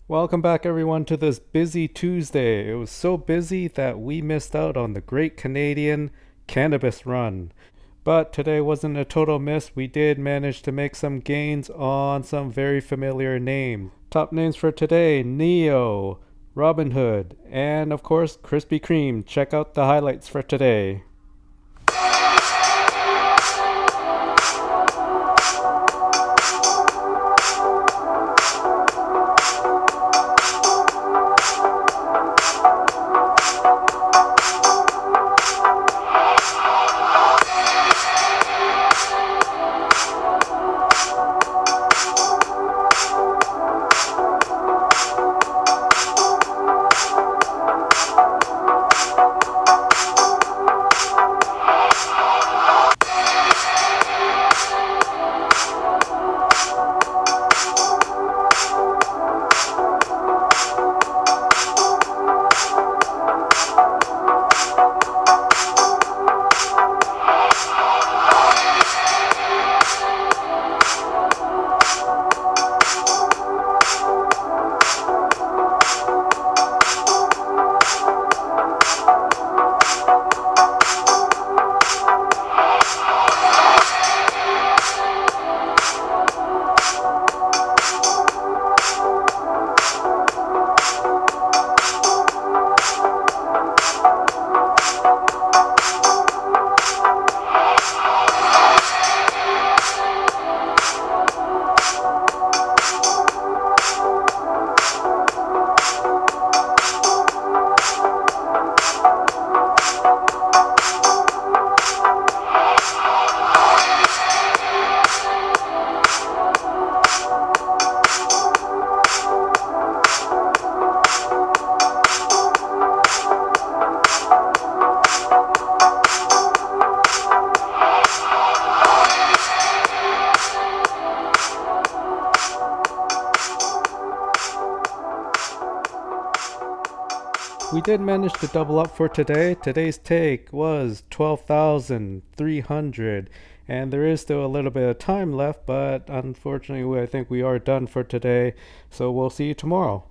Welcome back, everyone, to this busy Tuesday. It was so busy that we missed out on the Great Canadian Cannabis Run. But today wasn't a total miss. We did manage to make some gains on some very familiar names. Top names for today: Neo, Robin Hood, and of course, Krispy Kreme. Check out the highlights for today. We did manage to double up for today. Today's take was 12,300, and there is still a little bit of time left, but unfortunately I think we are done for today, so we'll see you tomorrow.